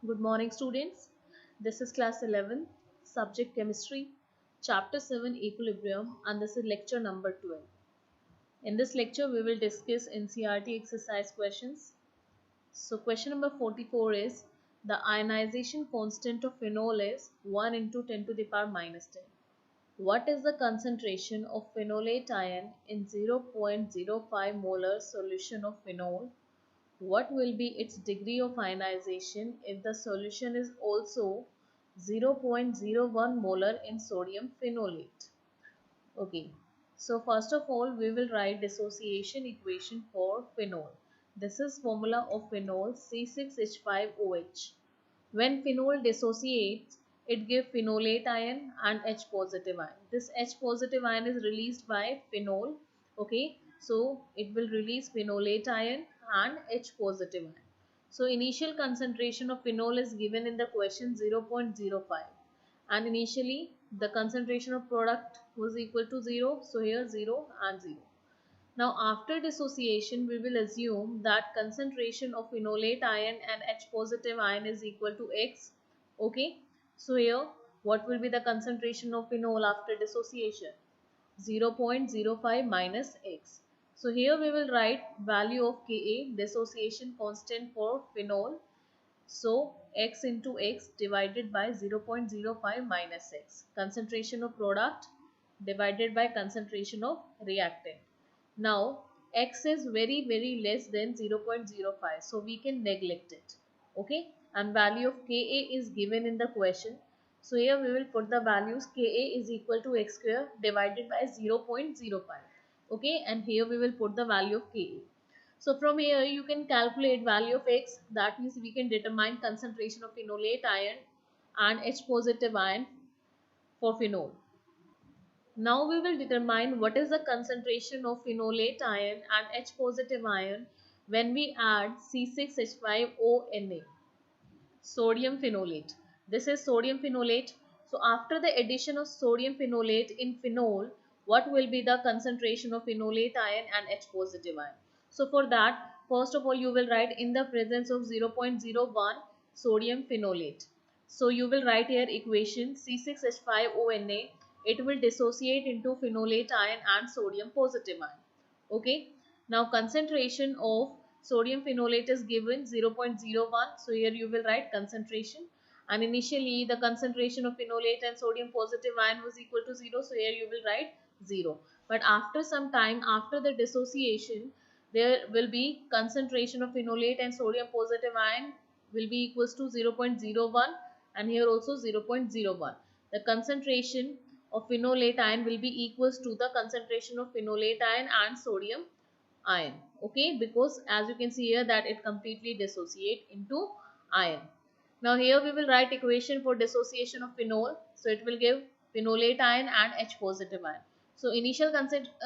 Good morning, students. This is class 11, subject chemistry, chapter 7 equilibrium, and this is lecture number 12. In this lecture, we will discuss NCERT exercise questions. So, question number 44 is the ionization constant of phenol is 1 into 10 to the power minus 10. What is the concentration of phenolate ion in 0.05 molar solution of phenol? What will be its degree of ionization if the solution is also 0.01 molar in sodium phenolate? Okay, so first of all we will write dissociation equation for phenol. This is formula of phenol C6H5OH. When phenol dissociates, it gives phenolate ion and H positive ion. This H positive ion is released by phenol. Okay, so it will release phenolate ion and H positive ion. So initial concentration of phenol is given in the question 0.05, and initially the concentration of product was equal to 0. So here 0 and 0. Now after dissociation, we will assume that concentration of phenolate ion and H positive ion is equal to X. Okay. So here what will be the concentration of phenol after dissociation? 0.05 minus X. So here we will write value of Ka, dissociation constant for phenol. So X into X divided by 0.05 minus X. Concentration of product divided by concentration of reactant. Now X is very less than 0.05, so we can neglect it. Okay, and value of Ka is given in the question. So here we will put the values. Ka is equal to X square divided by 0.05. Okay, and here we will put the value of Ka. So from here you can calculate value of X. That means we can determine concentration of phenolate ion and H positive ion for phenol. Now we will determine what is the concentration of phenolate ion and H positive ion when we add C6H5ONa, sodium phenolate. This is sodium phenolate. So after the addition of sodium phenolate in phenol, what will be the concentration of phenolate ion and H positive ion? So for that, first of all you will write in the presence of 0.01 sodium phenolate. So you will write here equation C6H5ONa. It will dissociate into phenolate ion and sodium positive ion. Okay. Now concentration of sodium phenolate is given 0.01. So here you will write concentration, and initially the concentration of phenolate and sodium positive ion was equal to 0. So here you will write 0. But after some time, after the dissociation, there will be concentration of phenolate and sodium positive ion will be equals to 0.01, and here also 0.01. The concentration of phenolate ion will be equals to the concentration of phenolate ion and sodium ion. Okay, because as you can see here that it completely dissociate into ion. Now here we will write equation for dissociation of phenol. So it will give phenolate ion and H positive ion. So initial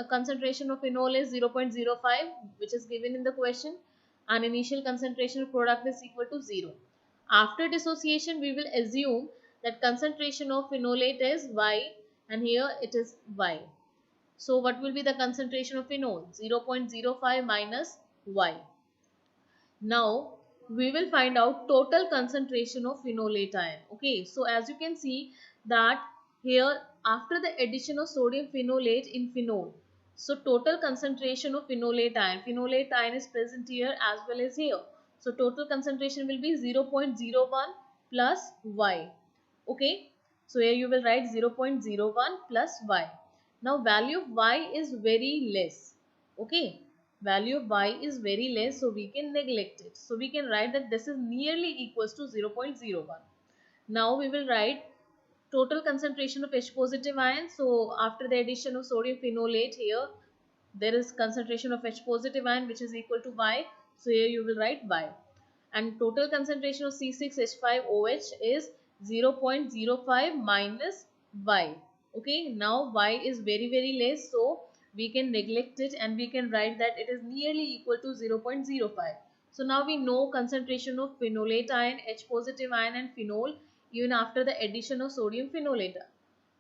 concentration of phenol is 0.05, which is given in the question, and initial concentration of product is equal to 0. After dissociation, we will assume that concentration of phenolate is Y, and here it is Y. So what will be the concentration of phenol? 0.05 minus Y. Now we will find out total concentration of phenolate ion. Okay, so as you can see that here after the addition of sodium phenolate in phenol, so total concentration of phenolate ion is present here as well as here. So total concentration will be 0.01 plus Y. Okay, so here you will write 0.01 plus Y. Now value of Y is very less. Okay, value of Y is very less, so we can neglect it. So we can write that this is nearly equals to 0.01. Now we will write total concentration of H positive ion. So after the addition of sodium phenolate here, there is concentration of H positive ion which is equal to Y. So here you will write Y. And total concentration of C6H5OH is 0.05 minus Y. Okay, now Y is very less, so we can neglect it and we can write that it is nearly equal to 0.05. So now we know concentration of phenolate ion, H positive ion and phenol even after the addition of sodium phenolate.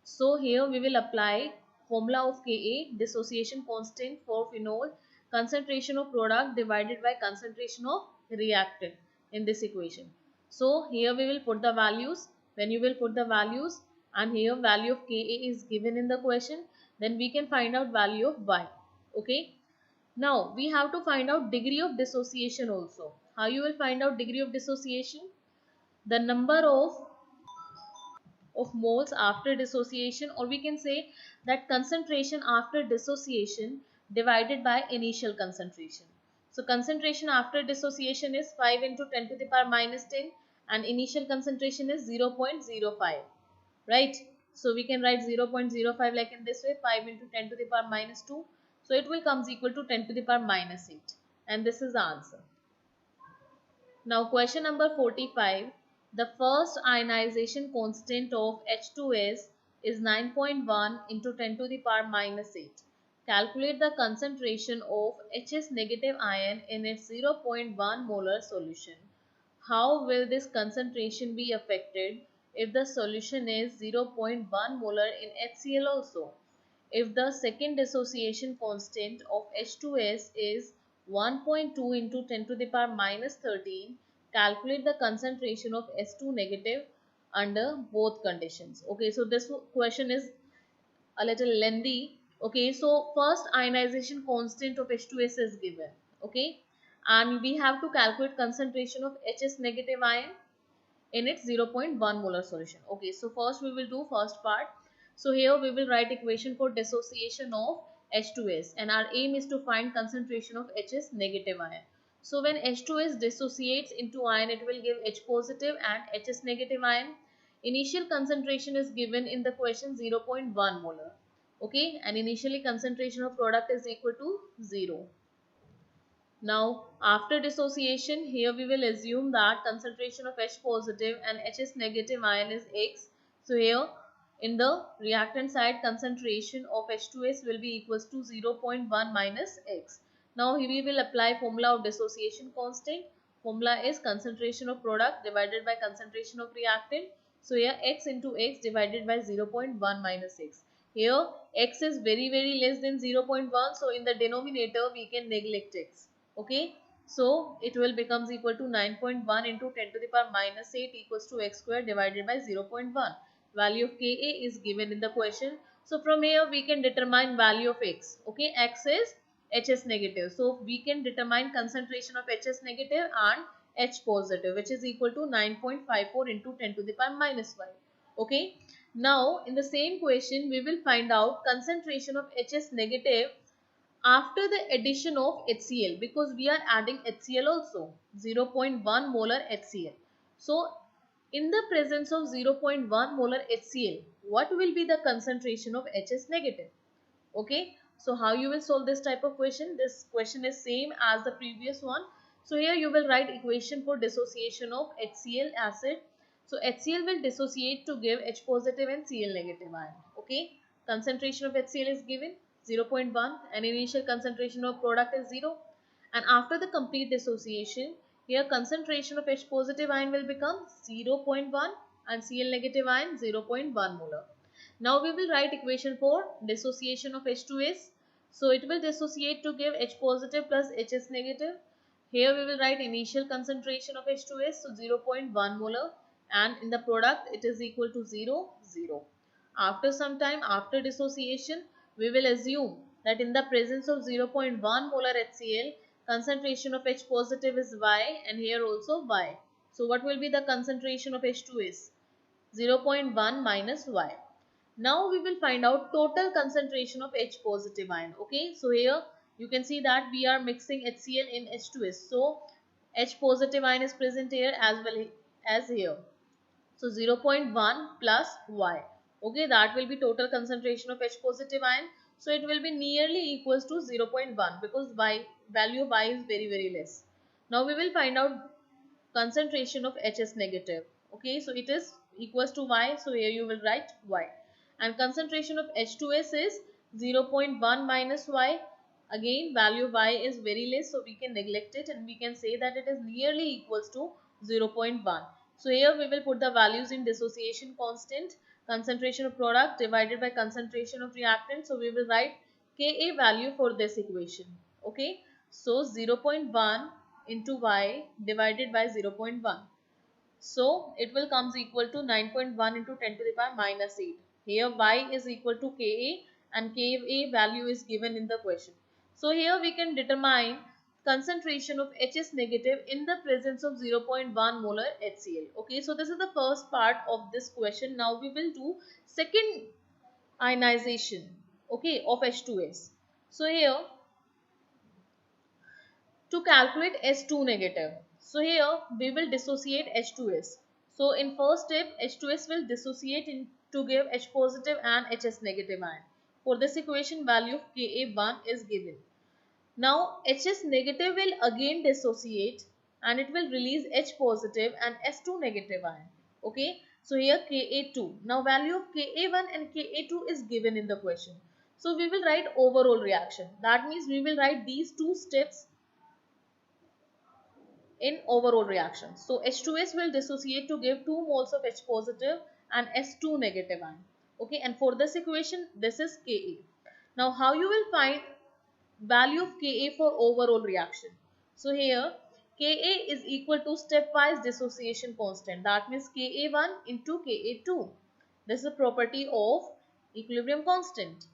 So here we will apply formula of Ka, dissociation constant for phenol, concentration of product divided by concentration of reactant in this equation. So here we will put the values. When you will put the values, and here value of Ka is given in the question, then we can find out value of y. Okay, now we have to find out degree of dissociation also. How you will find out degree of dissociation? The number of moles after dissociation, or we can say that concentration after dissociation divided by initial concentration. So concentration after dissociation is 5 into 10 to the power minus 10 and initial concentration is 0.05, right? So we can write 0.05 like in this way, 5 into 10 to the power minus 2. So it will comes equal to 10 to the power minus 8, and this is the answer. Now question number 45. The first ionization constant of H2S is 9.1 into 10 to the power minus 8. Calculate the concentration of Hs negative ion in its 0.1 molar solution. How will this concentration be affected if the solution is 0.1 molar in HCl also? If the second dissociation constant of H2S is 1.2 into 10 to the power minus 13, calculate the concentration of S2 negative under both conditions. Okay, so this question is a little lengthy. Okay, so first ionization constant of H2S is given. Okay, and we have to calculate concentration of Hs negative ion in its 0.1 molar solution. Okay, so first we will do first part. So here we will write equation for dissociation of H2S, and our aim is to find concentration of Hs negative ion. So when H2S dissociates into ion, it will give H positive and Hs negative ion. Initial concentration is given in the question 0.1 molar. Okay, and initially concentration of product is equal to 0. Now, after dissociation, here we will assume that concentration of H positive and Hs negative ion is X. So, here in the reactant side, concentration of H2S will be equals to 0.1 minus X. Now, here we will apply formula of dissociation constant. Formula is concentration of product divided by concentration of reactant. So, here X into X divided by 0.1 minus X. Here X is very less than 0.1. So, in the denominator, we can neglect X. Okay, so it will becomes equal to 9.1 into 10 to the power minus 8 equals to x square divided by 0.1. Value of Ka is given in the question. So from here we can determine value of x. Okay, x is Hs negative. So we can determine concentration of Hs negative and H positive, which is equal to 9.54 into 10 to the power minus 5. Okay, now in the same question we will find out concentration of Hs negative after the addition of HCl, because we are adding HCl also, 0.1 molar HCl. So in the presence of 0.1 molar HCl, what will be the concentration of Hs negative? Okay, so how you will solve this type of question? This question is same as the previous one. So here you will write equation for dissociation of HCl acid. So HCl will dissociate to give H positive and Cl negative ion. Okay, concentration of HCl is given 0.1 and initial concentration of product is 0. And after the complete dissociation, here concentration of H positive ion will become 0.1 and Cl negative ion 0.1 molar. Now we will write equation for dissociation of H2S. So it will dissociate to give H positive plus Hs negative. Here we will write initial concentration of H2S, so 0.1 molar, and in the product it is equal to 0, 0. After some time, after dissociation, we will assume that in the presence of 0.1 molar HCl, concentration of H positive is Y, and here also Y. So what will be the concentration of H2S? 0.1 minus Y. Now we will find out total concentration of H positive ion. Okay, so here you can see that we are mixing HCl in H2S. So H positive ion is present here as well as here. So 0.1 plus Y. Okay, that will be total concentration of H positive ion. So it will be nearly equals to 0.1 because Y value of Y is very less. Now we will find out concentration of Hs negative. Okay, so it is equals to Y. So here you will write Y. And concentration of H2S is 0.1 minus Y. Again, value of Y is very less, so we can neglect it and we can say that it is nearly equals to 0.1. So here we will put the values in dissociation constant, concentration of product divided by concentration of reactant. So we will write Ka value for this equation. Okay, so 0.1 into Y divided by 0.1. So it will comes equal to 9.1 into 10 to the power minus 8. Here y is equal to Ka and Ka value is given in the question. So here we can determine concentration of Hs negative in the presence of 0.1 molar HCl. Okay, so this is the first part of this question. Now we will do second ionization, okay, of H2S. So here to calculate H2 negative. So here we will dissociate H2S. So in first step H2S will dissociate to give H positive and Hs negative ion. For this equation value of Ka1 is given. Now Hs negative will again dissociate and it will release H positive and S2 negative ion. Okay. So here Ka2. Now value of Ka1 and Ka2 is given in the question. So we will write overall reaction. That means we will write these two steps in overall reaction. So H2S will dissociate to give 2 moles of H positive and S2 negative ion. Okay, and for this equation, this is Ka. Now, how you will find value of Ka for overall reaction? So here, Ka is equal to stepwise dissociation constant. That means Ka1 into Ka2. This is a property of equilibrium constant.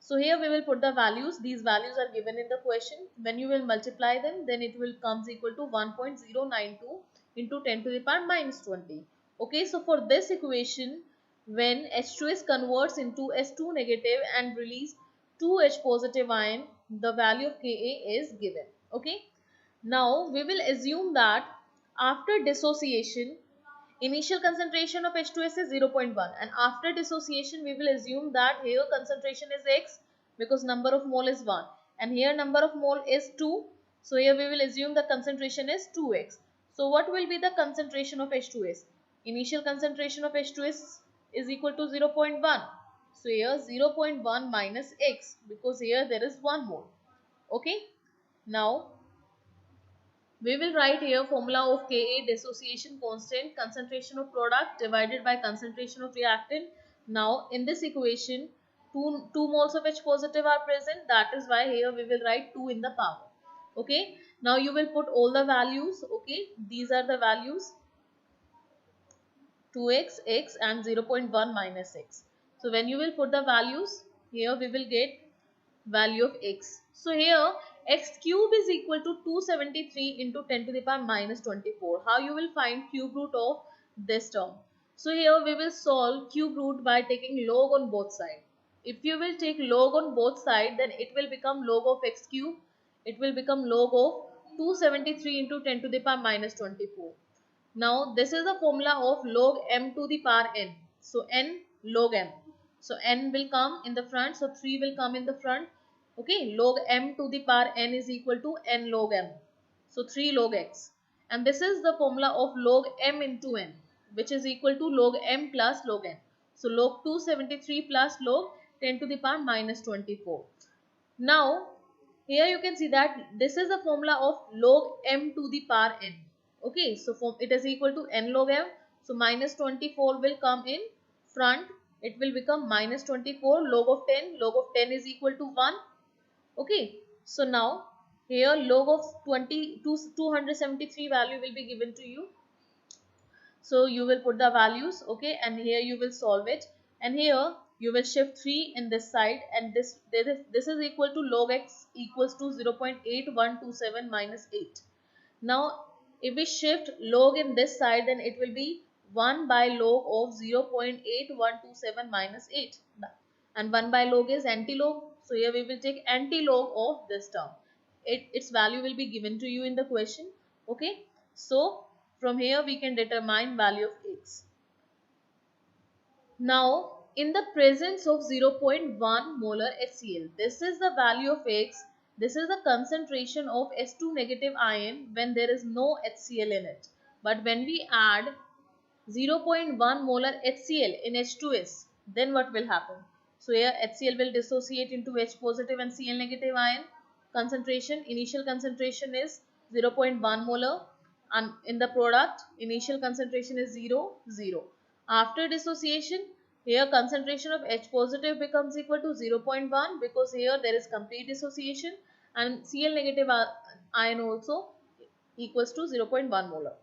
So here we will put the values. These values are given in the question. When you will multiply them, then it will comes equal to 1.092 into 10 to the power minus 20. Okay, so for this equation, when H2S converts into S2 negative and release 2H positive ion, the value of Ka is given. Okay. Now we will assume that after dissociation, initial concentration of H2S is 0.1 and after dissociation we will assume that here concentration is X because number of mole is 1 and here number of mole is 2. So here we will assume the concentration is 2X. So what will be the concentration of H2S? Initial concentration of H2S is equal to 0.1. So here 0.1 minus X because here there is 1 mole. Okay. Now we will write here formula of Ka dissociation constant concentration of product divided by concentration of reactant. Now in this equation 2 moles of H positive are present, that is why here we will write 2 in the power. Okay. Now you will put all the values. Okay. These are the values 2x, x and 0.1 minus x. So when you will put the values here we will get value of x. So here x cube is equal to 273 into 10 to the power minus 24. How you will find cube root of this term? So here we will solve cube root by taking log on both sides. If you will take log on both sides, then it will become log of x cube. It will become log of 273 into 10 to the power minus 24. Now this is the formula of log m to the power n. So n log m. So n will come in the front. So 3 will come in the front. Okay, log m to the power n is equal to n log m. So 3 log x. And this is the formula of log m into n, which is equal to log m plus log n. So log 273 plus log 10 to the power minus 24. Now here you can see that this is the formula of log m to the power n. Okay, so it is equal to n log m. So minus 24 will come in front. It will become minus 24 log of 10. Log of 10 is equal to 1. Okay, so now here log of 273 value will be given to you. So you will put the values, okay, and here you will solve it, and here you will shift 3 in this side, and this is equal to log x equals to 0.8127 minus 8. Now if we shift log in this side, then it will be 1 by log of 0.8127 minus 8, and 1 by log is anti-log. So here we will take anti-log of this term. Its value will be given to you in the question. Okay. So from here we can determine value of x. Now in the presence of 0.1 molar HCl, this is the value of x. This is the concentration of S2 negative ion when there is no HCl in it. But when we add 0.1 molar HCl in H2S, then what will happen? So here HCl will dissociate into H positive and Cl negative ion. Concentration, initial concentration is 0.1 molar, and in the product initial concentration is 0, 0. After dissociation, here concentration of H positive becomes equal to 0.1 because here there is complete dissociation, and Cl negative ion also equals to 0.1 molar.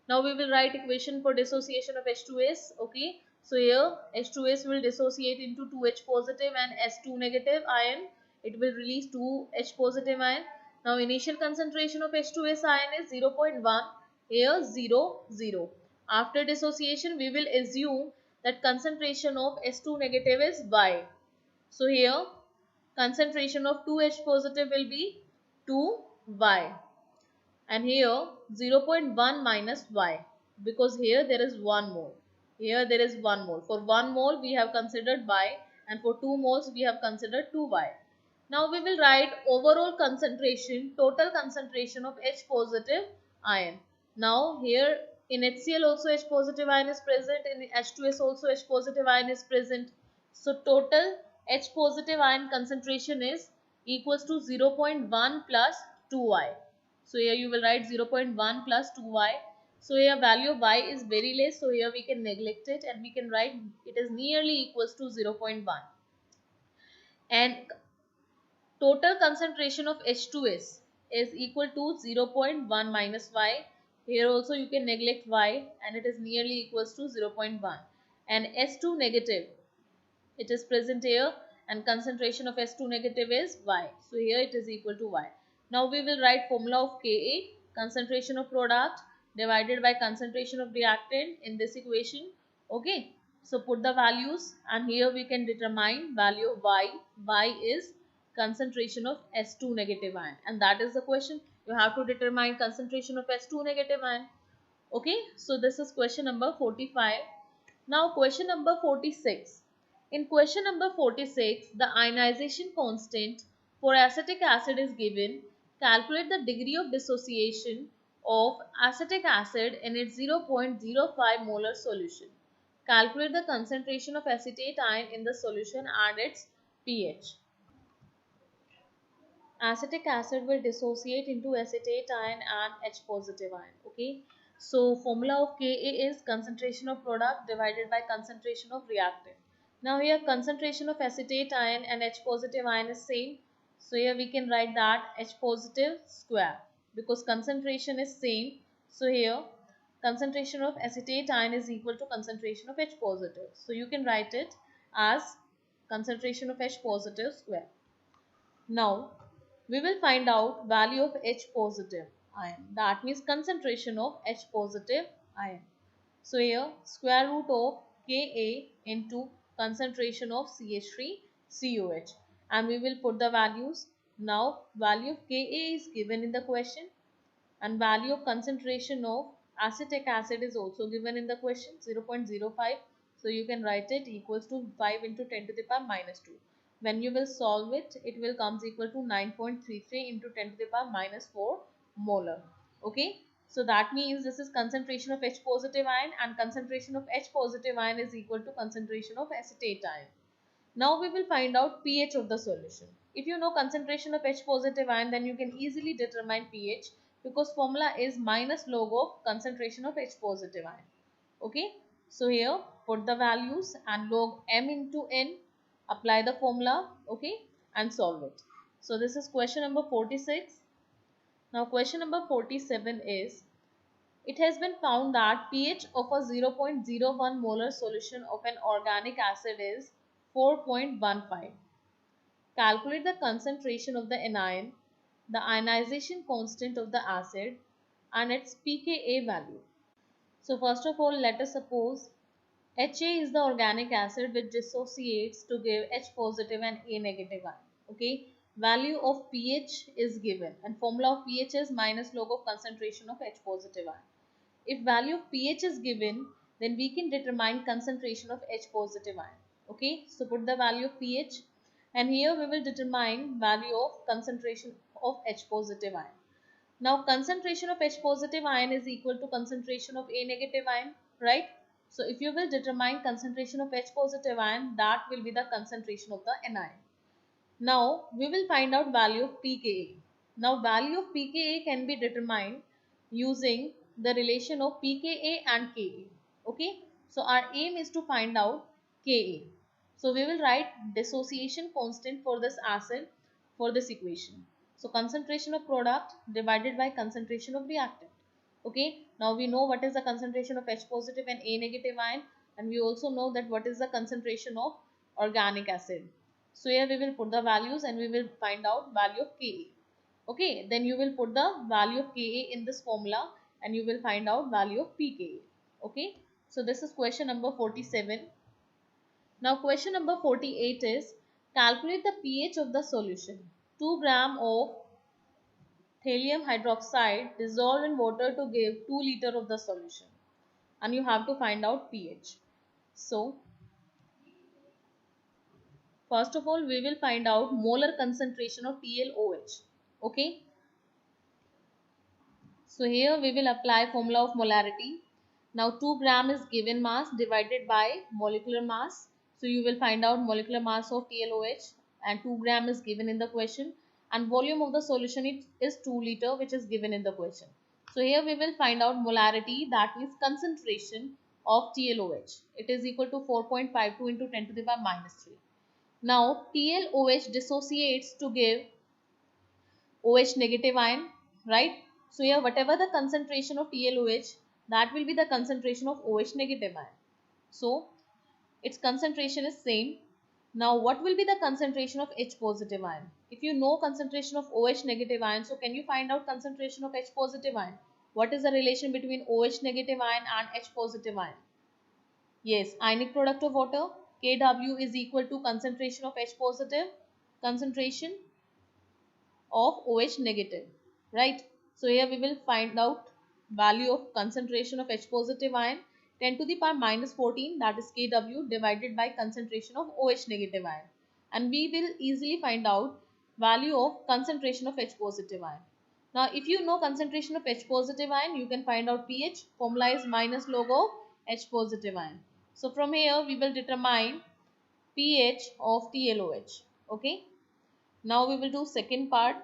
Now we will write equation for dissociation of H2S. Okay, so here H2S will dissociate into 2H positive and S2 negative ion. It will release 2H positive ion. Now initial concentration of H2S ion is 0.1. Here 0, 0. After dissociation we will assume that concentration of S2 negative is Y. So here concentration of 2H positive will be 2Y. And here 0.1 minus Y, because here there is 1 mole. Here there is 1 mole. For 1 mole we have considered Y, and for 2 moles we have considered 2Y. Now we will write overall concentration, total concentration of H positive ion. Now here in HCl also H positive ion is present, in H2S also H positive ion is present. So total H positive ion concentration is equals to 0.1 plus 2Y. So here you will write 0.1 plus 2Y. So here value of Y is very less. So here we can neglect it and we can write it is nearly equals to 0.1. And total concentration of H2S is equal to 0.1 minus Y. Here also you can neglect Y and it is nearly equals to 0.1. And S2 negative, it is present here, and concentration of S2 negative is Y. So here it is equal to Y. Now we will write formula of Ka, concentration of product divided by concentration of reactant in this equation. Okay. So put the values and here we can determine value of Y. Y is concentration of S2 negative ion, and that is the question. You have to determine concentration of S2 negative ion. Okay. So this is question number 45. Now question number 46. In question number 46, the ionization constant for acetic acid is given. Calculate the degree of dissociation of acetic acid in its 0.05 molar solution. Calculate the concentration of acetate ion in the solution and its pH. Acetic acid will dissociate into acetate ion and H positive ion. Okay. So formula of Ka is concentration of product divided by concentration of reactant. Now here concentration of acetate ion and H positive ion is same. So here we can write that H positive square, because concentration is same. So here concentration of acetate ion is equal to concentration of H positive. So you can write it as concentration of H positive square. Now we will find out value of H positive ion. That means concentration of H positive ion. So here square root of Ka into concentration of CH3COH, and we will put the values. Now value of Ka is given in the question, and value of concentration of acetic acid is also given in the question, 0.05. So you can write it equals to 5 into 10 to the power minus 2. When you will solve it, it will comes equal to 9.33 into 10 to the power minus 4 molar. Okay. So that means this is concentration of H positive ion, and concentration of H positive ion is equal to concentration of acetate ion. Now we will find out pH of the solution. If you know concentration of H positive ion, then you can easily determine pH, because formula is minus log of concentration of H positive ion. Okay. So here put the values and log m into n, apply the formula, okay, and solve it. So this is question number 46. Now question number 47 is, it has been found that pH of a 0.01 molar solution of an organic acid is 4.15. Calculate the concentration of the anion, the ionization constant of the acid, and its pKa value. So first of all, let us suppose Ha is the organic acid which dissociates to give H positive and A negative ion. Okay. Value of pH is given, and formula of pH is minus log of concentration of H positive ion. If value of pH is given, then we can determine concentration of H positive ion. Okay. So put the value of pH, and here we will determine value of concentration of H positive ion. Now concentration of H positive ion is equal to concentration of A negative ion, right? So if you will determine concentration of H positive ion, that will be the concentration of the anion. Now we will find out value of pKa. Now value of pKa can be determined using the relation of pKa and Ka. Okay. So our aim is to find out Ka. So we will write dissociation constant for this acid for this equation. So concentration of product divided by concentration of reactant. Okay, now we know what is the concentration of H positive and A negative ion, and we also know that what is the concentration of organic acid. So here we will put the values and we will find out value of Ka. Okay, then you will put the value of Ka in this formula and you will find out value of pKa. Okay, so this is question number 47. Now question number 48 is calculate the pH of the solution. 2 gram of thallium hydroxide dissolved in water to give 2 liter of the solution, and you have to find out pH. So first of all we will find out molar concentration of TLOH. Okay, so here we will apply formula of molarity. Now 2 gram is given mass divided by molecular mass. So you will find out molecular mass of TLOH, and 2 gram is given in the question, and volume of the solution is 2 liter, which is given in the question. So here we will find out molarity, that means concentration of TLOH. It is equal to 4.52 into 10 to the power minus 3. Now TLOH dissociates to give OH negative ion, right? So here whatever the concentration of TLOH, that will be the concentration of OH negative ion. So its concentration is same. Now what will be the concentration of H positive ion? If you know concentration of OH negative ion, so can you find out concentration of H positive ion? What is the relation between OH negative ion and H positive ion? Yes, ionic product of water. Kw is equal to concentration of H positive, concentration of OH negative, right? So here we will find out value of concentration of H positive ion, 10 to the power minus 14, that is Kw, divided by concentration of OH negative ion, and we will easily find out value of concentration of H positive ion. Now if you know concentration of H positive ion, you can find out pH. Formula is minus log of H positive ion. So from here we will determine pH of TLOH. Okay, now we will do second part.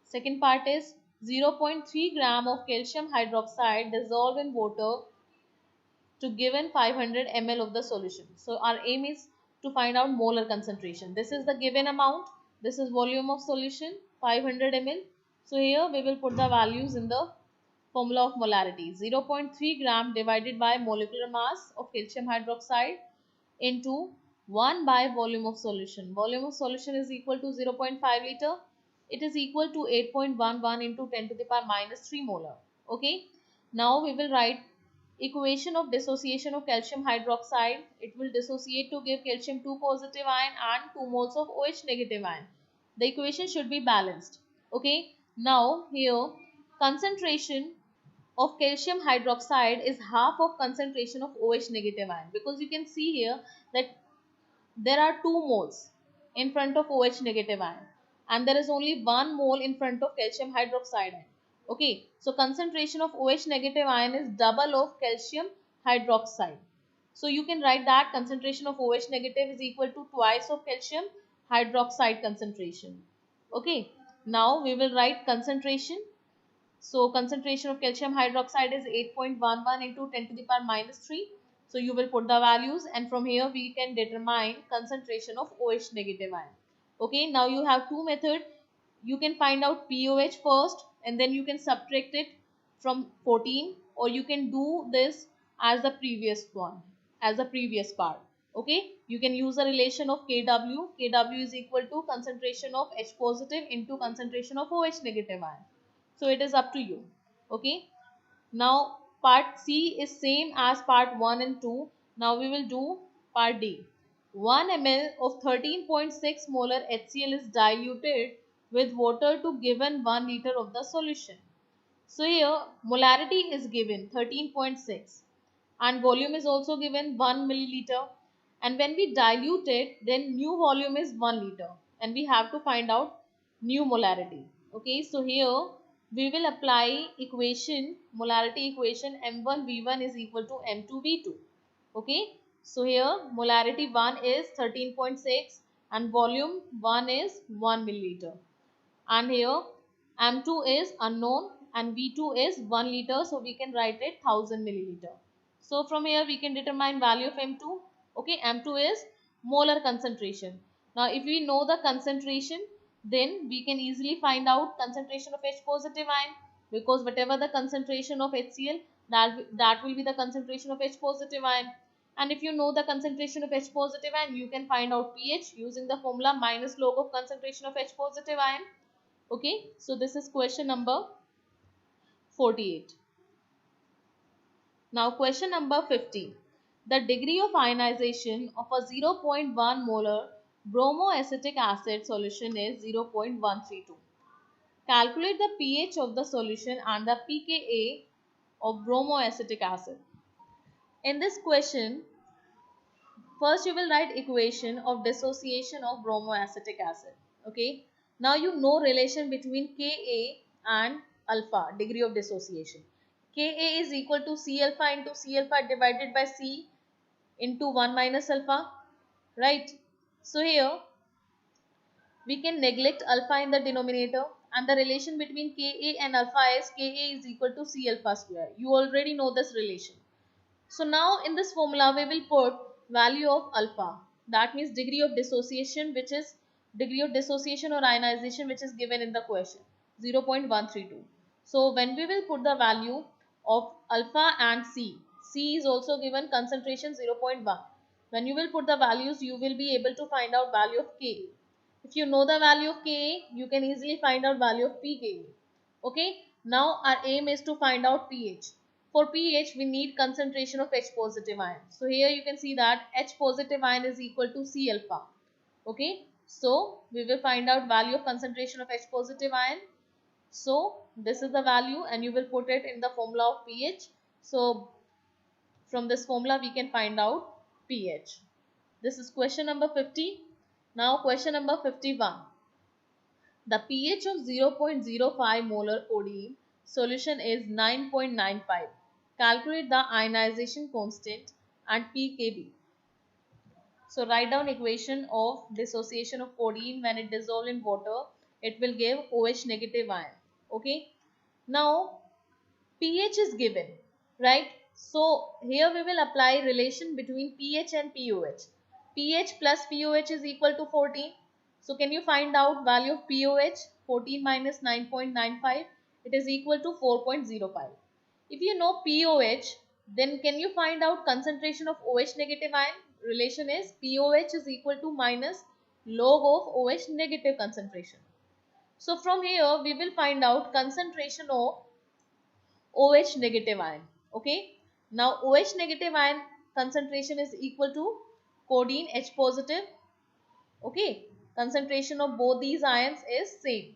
Second part is 0.3 gram of calcium hydroxide dissolved in water to given 500 ml of the solution. So our aim is to find out molar concentration. This is the given amount. This is volume of solution 500 ml. So here we will put the values in the formula of molarity. 0.3 gram divided by molecular mass of calcium hydroxide into 1 by volume of solution. Volume of solution is equal to 0.5 liter. It is equal to 8.11 into 10 to the power minus 3 molar. Okay. Now we will write equation of dissociation of calcium hydroxide. It will dissociate to give calcium 2 positive ion and 2 moles of OH negative ion. The equation should be balanced. Okay. Now here concentration of calcium hydroxide is half of concentration of OH negative ion, because you can see here that there are 2 moles in front of OH negative ion and there is only 1 mole in front of calcium hydroxide ion. Okay, so concentration of OH negative ion is double of calcium hydroxide. So you can write that concentration of OH negative is equal to twice of calcium hydroxide concentration. Okay, now we will write concentration. So concentration of calcium hydroxide is 8.11 into 10 to the power minus 3. So you will put the values and from here we can determine concentration of OH negative ion. Okay, now you have two methods. You can find out POH first and then you can subtract it from 14, or you can do this as the previous one, as the previous part. Okay, you can use a relation of Kw. Kw is equal to concentration of H positive into concentration of OH negative ion. So it is up to you. Okay, now part C is same as part 1 and 2. Now we will do part D. 1 ml of 13.6 molar HCl is diluted with water to given 1 liter of the solution. So here molarity is given 13.6 and volume is also given 1 milliliter, and when we dilute it then new volume is 1 liter and we have to find out new molarity. Okay, so here we will apply equation, molarity equation, M1V1 is equal to M2V2. Okay, so here molarity 1 is 13.6 and volume 1 is 1 milliliter, and here M2 is unknown and V2 is 1 liter, so we can write it 1000 milliliter. So from here we can determine value of M2. Okay, M2 is molar concentration. Now if we know the concentration, then we can easily find out concentration of H positive ion. because whatever the concentration of HCl, that will be the concentration of H positive ion. And if you know the concentration of H positive ion, you can find out pH using the formula minus log of concentration of H positive ion. Okay, so this is question number 48. Now question number 50. The degree of ionization of a 0.1 molar bromoacetic acid solution is 0.132. Calculate the pH of the solution and the pKa of bromoacetic acid. In this question, first you will write equation of dissociation of bromoacetic acid. Okay. Now you know relation between Ka and alpha, degree of dissociation. Ka is equal to C alpha into C alpha divided by C into 1 minus alpha, right? So here we can neglect alpha in the denominator, and the relation between Ka and alpha is Ka is equal to C alpha square. You already know this relation. So now in this formula we will put value of alpha, that means degree of dissociation, which is degree of dissociation or ionization which is given in the question, 0.132. So when we will put the value of alpha and C is also given concentration 0.1. When you will put the values, you will be able to find out value of Ka. If you know the value of Ka, you can easily find out value of pKa. Okay, now our aim is to find out pH. For pH, we need concentration of H positive ion. So here you can see that H positive ion is equal to C alpha. Okay, so we will find out value of concentration of H positive ion. So this is the value and you will put it in the formula of pH. So from this formula we can find out pH. This is question number 50. Now question number 51. The pH of 0.05 molar codeine solution is 9.95. Calculate the ionization constant and pKb. So write down equation of dissociation of codeine. When it dissolves in water, it will give OH negative ion. Okay. Now pH is given, right? So here we will apply relation between pH and pOH. pH plus pOH is equal to 14. So can you find out value of pOH? 14 minus 9.95, it is equal to 4.05. If you know pOH, then can you find out concentration of OH negative ion? Relation is pOH is equal to minus log of OH negative concentration. So from here we will find out concentration of OH negative ion. Okay. Now OH negative ion concentration is equal to codeine H positive. Okay. Concentration of both these ions is same.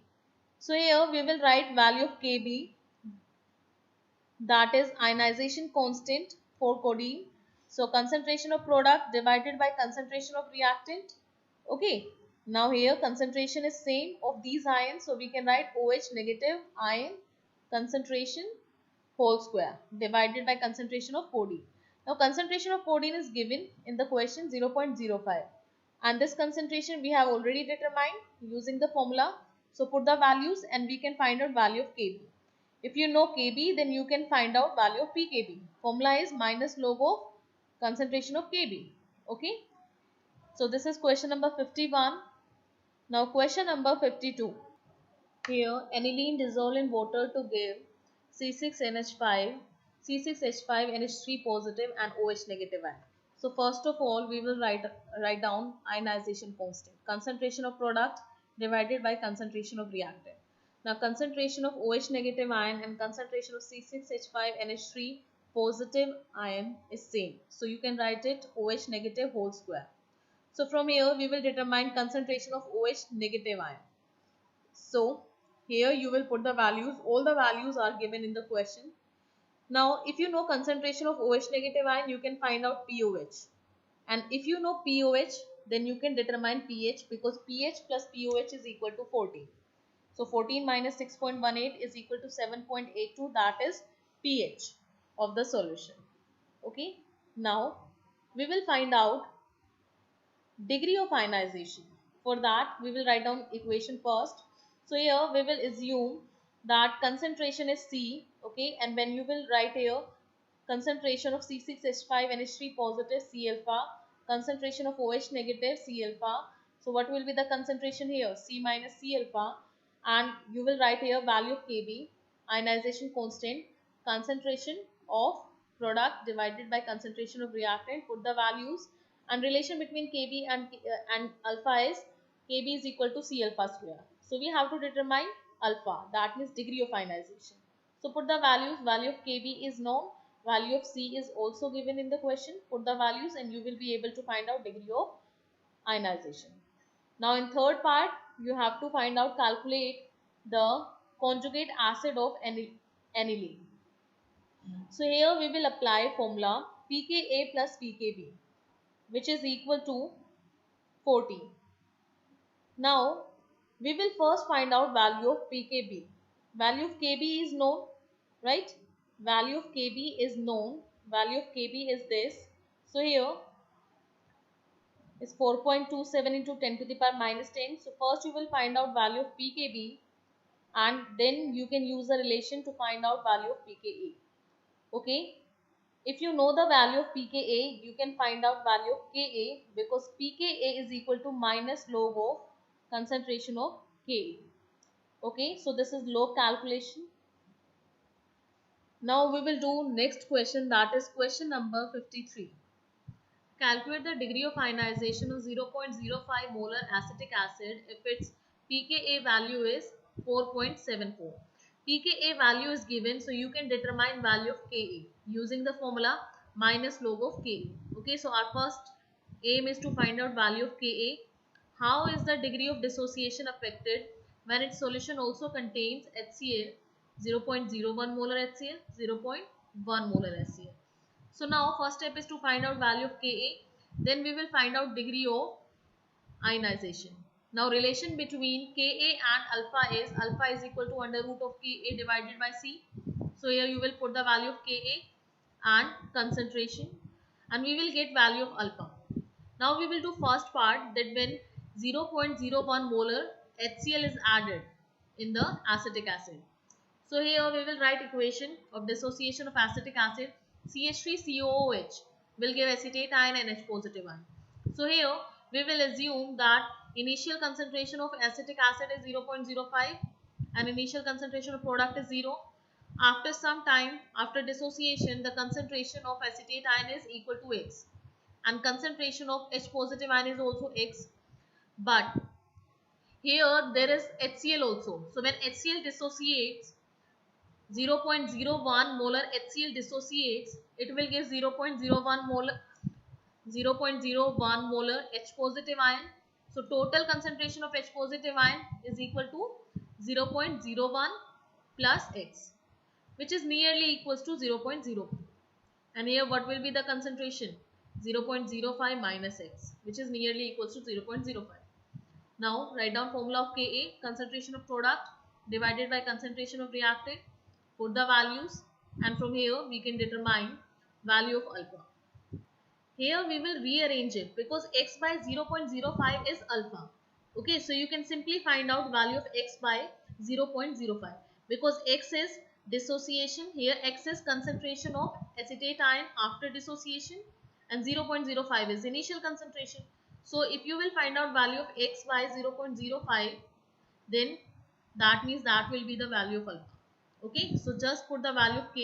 So here we will write value of Kb, that is ionization constant for codeine. So concentration of product divided by concentration of reactant. Okay. Now here concentration is same of these ions. So we can write OH negative ion concentration whole square divided by concentration of codeine. Now concentration of codeine is given in the question 0.05, and this concentration we have already determined using the formula. So put the values and we can find out value of Kb. If you know Kb, then you can find out value of pKb. Formula is minus log of concentration of Kb. Okay. So this is question number 51. Now question number 52. Here aniline dissolved in water to give C6NH5, C6H5NH3 positive and OH negative ion. So first of all we will write down ionization constant. Concentration of product divided by concentration of reactant. Now concentration of OH negative ion and concentration of C6H5NH3 positive ion is same. So you can write it OH negative whole square. So from here we will determine concentration of OH negative ion. So here you will put the values. All the values are given in the question. Now if you know concentration of OH negative ion, you can find out pOH. And if you know pOH, then you can determine pH, because pH plus pOH is equal to 14. So 14 minus 6.18 is equal to 7.82. That is pH of the solution. Okay. Now we will find out degree of ionization. For that we will write down equation first. So here we will assume that concentration is C. Okay. And when you will write here concentration of C6H5NH3 positive C alpha, concentration of OH negative C alpha. So what will be the concentration here? C minus C alpha, and you will write here value of Kb, ionization constant, concentration of product divided by concentration of reactant, put the values, and relation between Kb and alpha is Kb is equal to C alpha square. So we have to determine alpha, that means degree of ionization. So put the values, value of Kb is known, value of C is also given in the question, put the values and you will be able to find out degree of ionization. Now in third part, you have to find out, calculate the conjugate acid of aniline. So here we will apply formula pKa plus pKb, which is equal to 40. Now we will first find out value of pKb. Value of Kb is known, right? Value of Kb is known. Value of Kb is this. So here is 4.27 into 10 to the power minus 10. So first you will find out value of pKb and then you can use a relation to find out value of pKa. Okay. If you know the value of pKa, you can find out value of Ka, because pKa is equal to minus log of concentration of Ka. Okay. So this is log calculation. Now we will do next question, that is question number 53. Calculate the degree of ionization of 0.05 molar acetic acid if its pKa value is 4.74. pKa value is given, so you can determine value of Ka using the formula minus log of Ka. Okay, so our first aim is to find out value of Ka. How is the degree of dissociation affected when its solution also contains HCl, 0.01 molar HCl, 0.1 molar HCl. So now first step is to find out value of Ka, then we will find out degree of ionization. Now relation between Ka and alpha is equal to under root of Ka divided by C. So here you will put the value of Ka and concentration and we will get value of alpha. Now we will do first part, that when 0.01 molar HCl is added in the acetic acid. So here we will write equation of dissociation of acetic acid. CH3COOH will give acetate ion and H positive ion. So here we will assume that initial concentration of acetic acid is 0.05 and initial concentration of product is 0. After some time, after dissociation, the concentration of acetate ion is equal to X and concentration of H positive ion is also X. But here there is HCl also. So when HCl dissociates, 0.01 molar HCl dissociates, it will give 0.01 molar H positive ion. So total concentration of H positive ion is equal to 0.01 plus X, which is nearly equals to 0.0. And here what will be the concentration? 0.05 minus X, which is nearly equals to 0.05. Now write down formula of Ka, concentration of product divided by concentration of reactant. Put the values and from here we can determine value of alpha. Here we will rearrange it because X by 0.05 is alpha. Okay, so you can simply find out value of X by 0.05 because X is dissociation. Here X is concentration of acetate ion after dissociation and 0.05 is initial concentration. So if you will find out value of X by 0.05, then that means that will be the value of alpha. Okay, so just put the value of Ka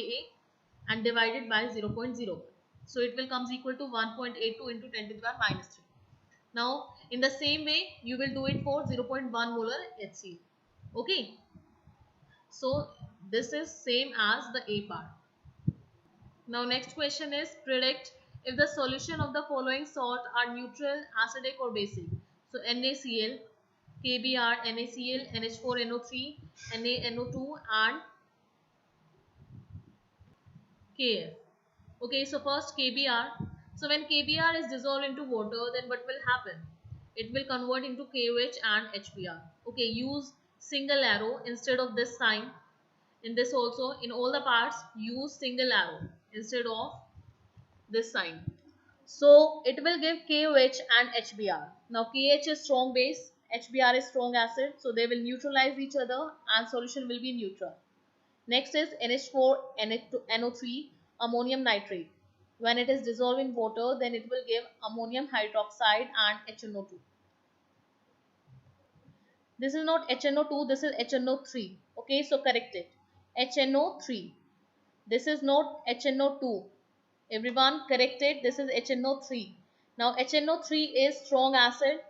and divide it by 0.0. So it will comes equal to 1.82 into 10 to the power minus 3. Now in the same way you will do it for 0.1 molar HCl. Okay, so this is same as the A part. Now next question is, predict if the solution of the following salt are neutral, acidic or basic. So NaCl, KBr, NaCl, NH4NO3, NaNO2 and Kf. Okay, so first KBr. So when KBr is dissolved into water, then what will happen? It will convert into KOH and HBr. Okay, use single arrow instead of this sign. In this also, in all the parts, use single arrow instead of this sign. So it will give KOH and HBr. Now KH is strong base, HBr is strong acid, so they will neutralize each other and solution will be neutral. Next is NH4NO3 ammonium nitrate. When it is dissolved in water, then it will give ammonium hydroxide and HNO2. This is not HNO2, this is HNO3. Okay, so correct it. HNO3. This is not HNO2. Everyone correct it. This is HNO3. Now HNO3 is strong acid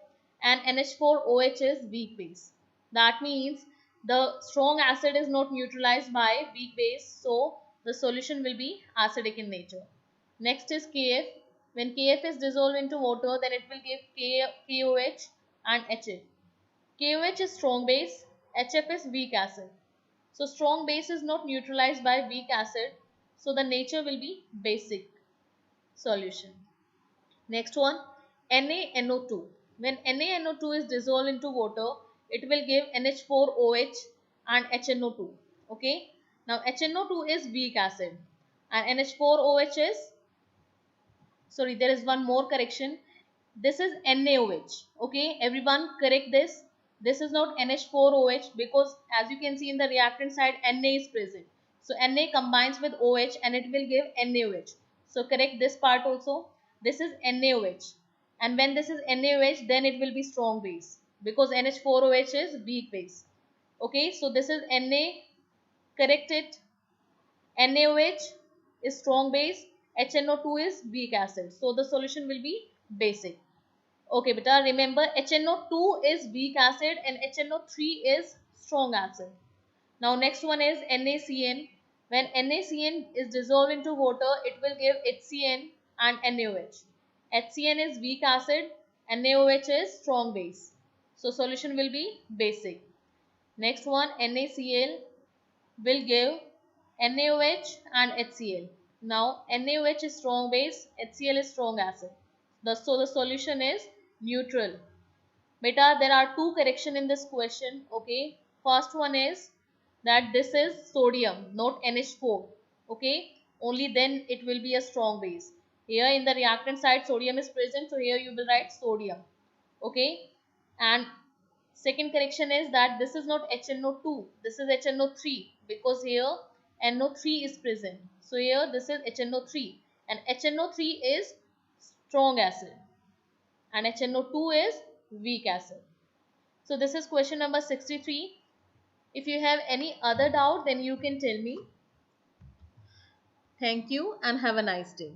and NH4OH is weak base. That means the strong acid is not neutralized by weak base, so the solution will be acidic in nature. Next is KF. When KF is dissolved into water, then it will give KOH and HF. KOH is strong base, HF is weak acid. So strong base is not neutralized by weak acid, so the nature will be basic solution. Next one, NaNO2. When NaNO2 is dissolved into water, it will give NH4OH and HNO2. Okay. Now HNO2 is weak acid and NH4OH is, sorry, there is one more correction. This is NaOH. Okay, everyone correct this. This is not NH4OH because as you can see in the reactant side, Na is present. So Na combines with OH and it will give NaOH. So correct this part also. This is NaOH. And when this is NaOH, then it will be strong base because NH4OH is weak base. Okay, so this is Na, correct it. NaOH is strong base, HNO2 is weak acid. So the solution will be basic. Okay, beta, remember HNO2 is weak acid and HNO3 is strong acid. Now next one is NaCN. When NaCN is dissolved into water, it will give HCN and NaOH. HCN is weak acid, NaOH is strong base. So solution will be basic. Next one, NaCl will give NaOH and HCl. Now NaOH is strong base, HCl is strong acid. So the solution is neutral. Beta, there are two corrections in this question. Okay, first one is that this is sodium, not NH4. Okay, only then it will be a strong base. Here in the reactant side sodium is present, so here you will write sodium. Okay, and second correction is that this is not HNO2, this is HNO3 because here NO3 is present. So here this is HNO3 and HNO3 is strong acid and HNO2 is weak acid. So this is question number 63. If you have any other doubt, then you can tell me. Thank you and have a nice day.